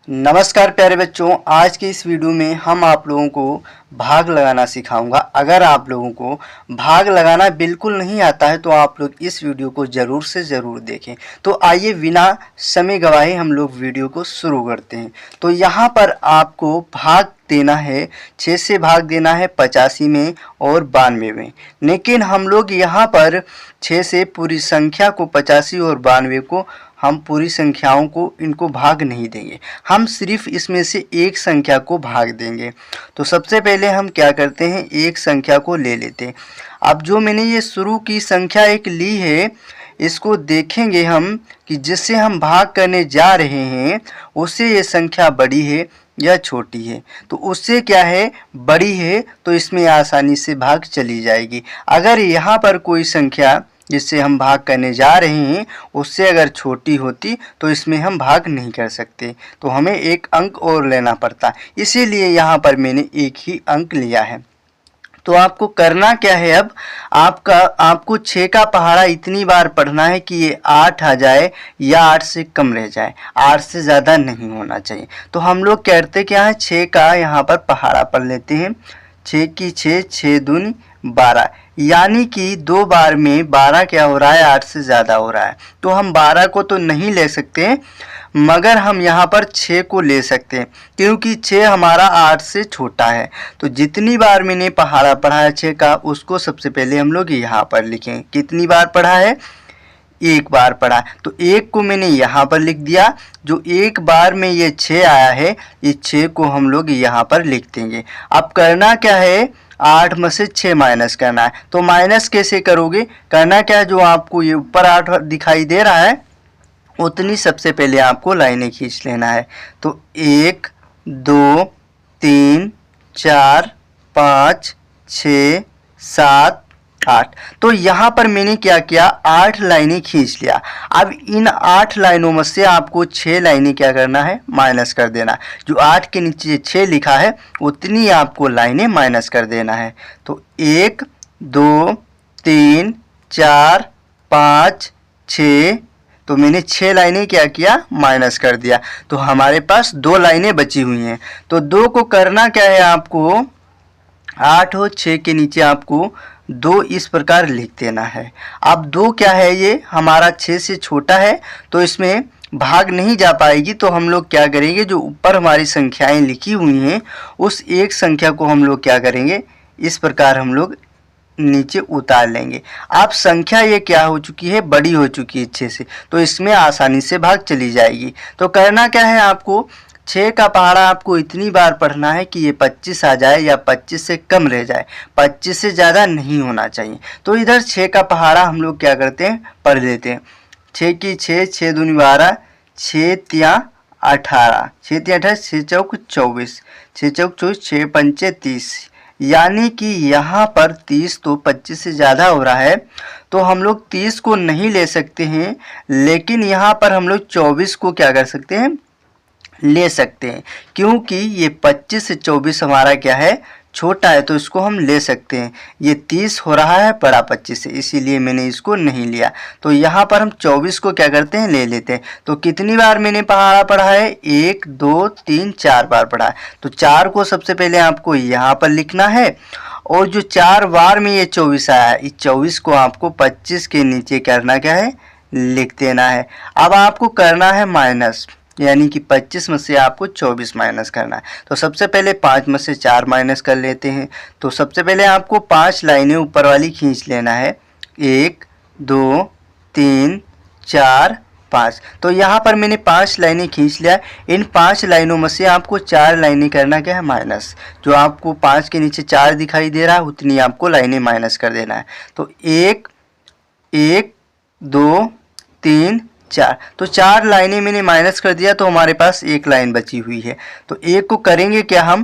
नमस्कार प्यारे बच्चों, आज के इस वीडियो में हम आप लोगों को भाग लगाना सिखाऊंगा। अगर आप लोगों को भाग लगाना बिल्कुल नहीं आता है तो आप लोग इस वीडियो को ज़रूर से ज़रूर देखें। तो आइए बिना समय गवाए हम लोग वीडियो को शुरू करते हैं। तो यहाँ पर आपको भाग देना है, 6 से भाग देना है 85 में और 92 में। लेकिन हम लोग यहाँ पर 6 से पूरी संख्या को 85 और 92 को हम पूरी संख्याओं को इनको भाग नहीं देंगे, हम सिर्फ इसमें से एक संख्या को भाग देंगे। तो सबसे पहले हम क्या करते हैं, एक संख्या को ले लेते हैं। अब जो मैंने ये शुरू की संख्या एक ली है, इसको देखेंगे हम कि जिससे हम भाग करने जा रहे हैं उससे ये संख्या बड़ी है या छोटी है। तो उससे क्या है, बड़ी है तो इसमें आसानी से भाग चली जाएगी। अगर यहाँ पर कोई संख्या जिससे हम भाग करने जा रहे हैं उससे अगर छोटी होती तो इसमें हम भाग नहीं कर सकते, तो हमें एक अंक और लेना पड़ता। इसीलिए यहाँ पर मैंने एक ही अंक लिया है। तो आपको करना क्या है, अब आपको 6 का पहाड़ा इतनी बार पढ़ना है कि ये 8 आ जाए या 8 से कम रह जाए, 8 से ज़्यादा नहीं होना चाहिए। तो हम लोग कहते क्या है, 6 का यहाँ पर पहाड़ा पढ़ लेते हैं। 6 की 6, 6 दूनी 12, यानी कि 2 बार में 12 क्या हो रहा है, 8 से ज़्यादा हो रहा है। तो हम 12 को तो नहीं ले सकते, मगर हम यहाँ पर 6 को ले सकते हैं क्योंकि 6 हमारा 8 से छोटा है। तो जितनी बार मैंने पहाड़ा पढ़ा है 6 का, उसको सबसे पहले हम लोग यहाँ पर लिखें। कितनी बार पढ़ा है, एक बार पढ़ा, तो एक को मैंने यहाँ पर लिख दिया। जो एक बार में ये 6 आया है, ये 6 को हम लोग यहाँ पर लिख देंगे। अब करना क्या है, 8 में से 6 माइनस करना है। तो माइनस कैसे करोगे, करना क्या है, जो आपको ये ऊपर 8 दिखाई दे रहा है उतनी सबसे पहले आपको लाइनें खींच लेना है। तो 1 2 3 4 5 6 7 8। तो यहाँ पर मैंने क्या किया, 8 लाइनें खींच लिया। अब इन 8 लाइनों में से आपको 6 लाइनें क्या करना है, माइनस कर देना। जो 8 के नीचे 6 लिखा है उतनी आपको लाइनें माइनस कर देना है। तो 1 2 3 4 5 6, तो मैंने 6 लाइनें क्या किया, माइनस कर दिया। तो हमारे पास 2 लाइनें बची हुई हैं। तो 2 को करना क्या है, आपको 8 और 6 के नीचे आपको 2 इस प्रकार लिख देना है। अब 2 क्या है, ये हमारा 6 से छोटा है तो इसमें भाग नहीं जा पाएगी। तो हम लोग क्या करेंगे, जो ऊपर हमारी संख्याएं लिखी हुई हैं उस एक संख्या को हम लोग क्या करेंगे, इस प्रकार हम लोग नीचे उतार लेंगे। अब संख्या ये क्या हो चुकी है, बड़ी हो चुकी है 6 से, तो इसमें आसानी से भाग चली जाएगी। तो करना क्या है, आपको 6 का पहाड़ा आपको इतनी बार पढ़ना है कि ये 25 आ जाए या 25 से कम रह जाए, 25 से ज़्यादा नहीं होना चाहिए। तो इधर 6 का पहाड़ा हम लोग क्या करते हैं, पढ़ लेते हैं। 6 की 6, 6 दूनी 12, 6 तिया 18, 6 तिया 18, 6 चौक 24, 6 चौक 24, 6 पंचे 30, यानी कि यहाँ पर 30 तो 25 से ज़्यादा हो रहा है। तो हम लोग 30 को नहीं ले सकते हैं, लेकिन यहाँ पर हम लोग 24 को क्या कर सकते हैं, ले सकते हैं, क्योंकि ये 25 से 24 हमारा क्या है, छोटा है, तो इसको हम ले सकते हैं। ये 30 हो रहा है बड़ा 25 से, इसीलिए मैंने इसको नहीं लिया। तो यहाँ पर हम 24 को क्या करते हैं, ले लेते हैं। तो कितनी बार मैंने पहाड़ा पढ़ा है, 1 2 3 4 बार पढ़ा है। तो 4 को सबसे पहले आपको यहाँ पर लिखना है, और जो 4 बार में ये 24 आया है, इस 24 को आपको 25 के नीचे करना क्या है, लिख देना है। अब आपको करना है माइनस, यानी कि 25 में से आपको 24 माइनस करना है। तो सबसे पहले 5 में से 4 माइनस कर लेते हैं। तो सबसे पहले आपको 5 लाइनें ऊपर वाली खींच लेना है, 1 2 3 4 5। तो यहाँ पर मैंने 5 लाइनें खींच लिया। इन 5 लाइनों में से आपको 4 लाइनें करना क्या है, माइनस। जो आपको 5 के नीचे 4 दिखाई दे रहा है उतनी आपको लाइनें माइनस कर देना है। तो 1 1 2 3 4, तो 4 लाइनें मैंने माइनस कर दिया, तो हमारे पास एक लाइन बची हुई है। तो एक को करेंगे क्या, हम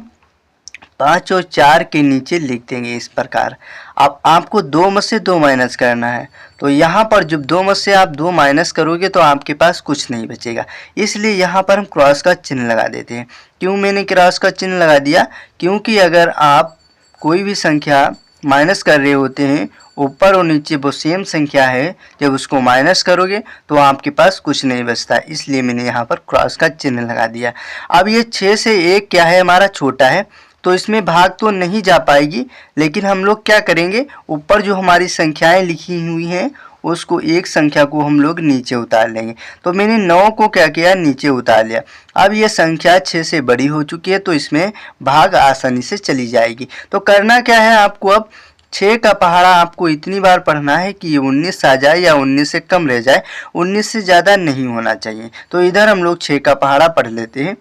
5 और 4 के नीचे लिख देंगे इस प्रकार। अब आपको 2 में से 2 माइनस करना है। तो यहाँ पर जब 2 में से आप 2 माइनस करोगे तो आपके पास कुछ नहीं बचेगा, इसलिए यहाँ पर हम क्रॉस का चिन्ह लगा देते हैं। क्यों मैंने क्रॉस का चिन्ह लगा दिया, क्योंकि अगर आप कोई भी संख्या माइनस कर रहे होते हैं ऊपर और नीचे वो सेम संख्या है, जब उसको माइनस करोगे तो आपके पास कुछ नहीं बचता, इसलिए मैंने यहाँ पर क्रॉस का चिन्ह लगा दिया। अब ये 6 से 1 क्या है, हमारा छोटा है, तो इसमें भाग तो नहीं जा पाएगी, लेकिन हम लोग क्या करेंगे, ऊपर जो हमारी संख्याएं लिखी हुई हैं उसको एक संख्या को हम लोग नीचे उतार लेंगे। तो मैंने 9 को क्या किया, नीचे उतार लिया। अब ये संख्या 6 से बड़ी हो चुकी है, तो इसमें भाग आसानी से चली जाएगी। तो करना क्या है आपको, अब 6 का पहाड़ा आपको इतनी बार पढ़ना है कि ये 19 आ जाए या 19 से कम रह जाए, 19 से ज़्यादा नहीं होना चाहिए। तो इधर हम लोग 6 का पहाड़ा पढ़ लेते हैं।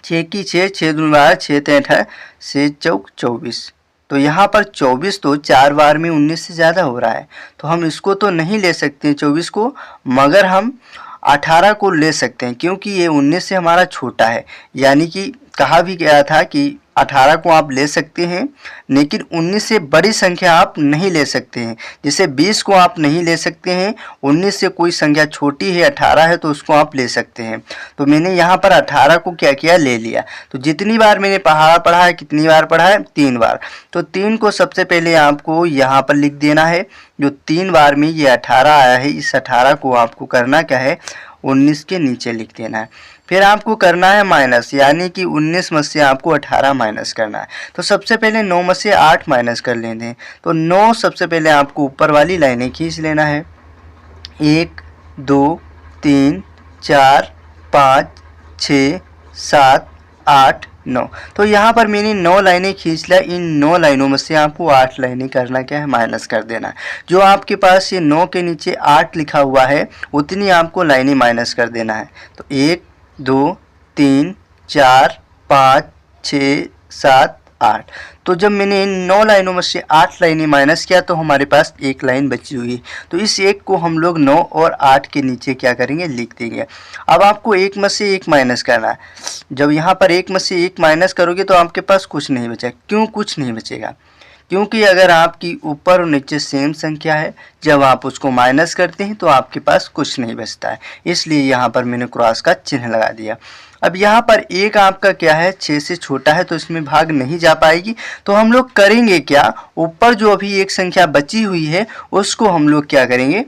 6 की 6, 6 दूनी 12, 6 तें 18, 6 चौक 24। तो यहाँ पर 24 तो 4 बार में 19 से ज़्यादा हो रहा है, तो हम इसको तो नहीं ले सकते 24 को, मगर हम 18 को ले सकते हैं, क्योंकि ये 19 से हमारा छोटा है। यानी कि कहा भी गया था कि 18 को आप ले सकते हैं, लेकिन 19 से बड़ी संख्या आप नहीं ले सकते हैं। जैसे 20 को आप नहीं ले सकते हैं, 19 से कोई संख्या छोटी है, 18 है, तो उसको आप ले सकते हैं। तो मैंने यहाँ पर 18 को क्या किया, ले लिया। तो जितनी बार मैंने पहाड़ा पढ़ा है, कितनी बार पढ़ा है, 3 बार। तो 3 को सबसे पहले आपको यहाँ पर लिख देना है। जो 3 बार में ये 18 आया है, इस 18 को आपको करना क्या है, 19 के नीचे लिख देना है। फिर आपको करना है माइनस, यानी कि 19 में से आपको 18 माइनस करना है। तो सबसे पहले 9 में से 8 माइनस कर लेते हैं। तो 9 सबसे पहले आपको ऊपर वाली लाइनें खींच लेना है। 1 2 3 4 5 6 7 8 9। तो यहाँ पर मैंने 9 लाइनें खींच लिया। इन 9 लाइनों में से आपको 8 लाइनें करना क्या है, माइनस कर देना है। जो आपके पास ये 9 के नीचे 8 लिखा हुआ है, उतनी आपको लाइनें माइनस कर देना है। तो 1 2 3 4 5 6 7 8। तो जब मैंने इन 9 लाइनों में से 8 लाइनें माइनस किया, तो हमारे पास एक लाइन बची हुई है। तो इस एक को हम लोग 9 और 8 के नीचे क्या करेंगे, लिख देंगे। अब आपको 1 में से 1 माइनस करना है। जब यहाँ पर 1 में से 1 माइनस करोगे तो आपके पास कुछ नहीं बचेगा। क्यों कुछ नहीं बचेगा? क्योंकि अगर आपकी ऊपर और नीचे सेम संख्या है, जब आप उसको माइनस करते हैं तो आपके पास कुछ नहीं बचता है। इसलिए यहाँ पर मैंने क्रॉस का चिन्ह लगा दिया। अब यहाँ पर एक आपका क्या है, 6 से छोटा है, तो इसमें भाग नहीं जा पाएगी। तो हम लोग करेंगे क्या, ऊपर जो अभी एक संख्या बची हुई है उसको हम लोग क्या करेंगे,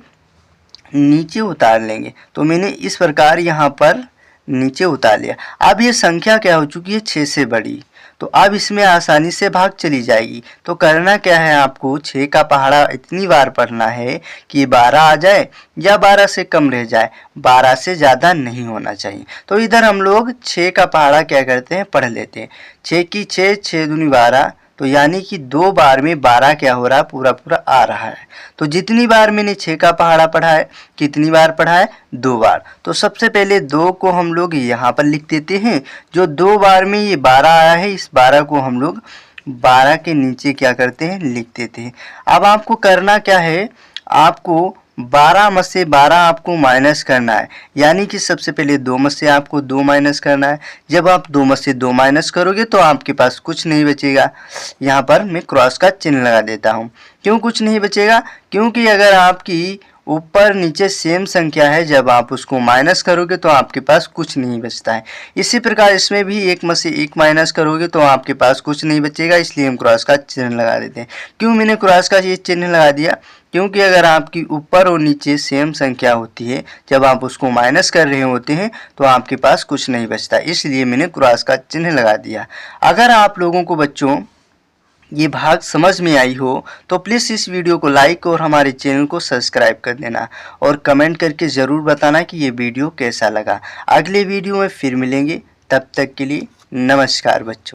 नीचे उतार लेंगे। तो मैंने इस प्रकार यहाँ पर नीचे उतार लिया। अब ये संख्या क्या हो चुकी है, 6 से बड़ी, तो अब इसमें आसानी से भाग चली जाएगी। तो करना क्या है, आपको 6 का पहाड़ा इतनी बार पढ़ना है कि 12 आ जाए या 12 से कम रह जाए, 12 से ज़्यादा नहीं होना चाहिए। तो इधर हम लोग 6 का पहाड़ा क्या करते हैं, पढ़ लेते हैं। 6 की 6, 6 दूनी 12, तो यानी कि 2 बार में 12 क्या हो रहा है, पूरा पूरा आ रहा है। तो जितनी बार मैंने 6 का पहाड़ा पढ़ा है, कितनी बार पढ़ा है, 2 बार। तो सबसे पहले 2 को हम लोग यहाँ पर लिख देते हैं। जो 2 बार में ये 12 आया है, इस 12 को हम लोग 12 के नीचे क्या करते हैं, लिख देते हैं। अब आपको करना क्या है, आपको 12 में से 12 आपको माइनस करना है। यानी कि सबसे पहले 2 में से आपको 2 माइनस करना है। जब आप 2 में से 2 माइनस करोगे तो आपके पास कुछ नहीं बचेगा। यहाँ पर मैं क्रॉस का चिन्ह लगा देता हूँ। क्यों कुछ नहीं बचेगा? क्योंकि अगर आपकी ऊपर नीचे सेम संख्या है, जब आप उसको माइनस करोगे तो आपके पास कुछ नहीं बचता है। इसी प्रकार इसमें भी 1 में से 1 माइनस करोगे तो आपके पास कुछ नहीं बचेगा, इसलिए हम क्रॉस का चिन्ह लगा देते हैं। क्यों मैंने क्रॉस का ये चिन्ह लगा दिया? क्योंकि अगर आपकी ऊपर और नीचे सेम संख्या होती है, जब आप उसको माइनस कर रहे होते हैं तो आपके पास कुछ नहीं बचता, इसलिए मैंने क्रॉस का चिन्ह लगा दिया। अगर आप लोगों को बच्चों ये भाग समझ में आई हो तो प्लीज़ इस वीडियो को लाइक और हमारे चैनल को सब्सक्राइब कर देना और कमेंट करके ज़रूर बताना कि ये वीडियो कैसा लगा। अगले वीडियो में फिर मिलेंगे, तब तक के लिए नमस्कार बच्चों।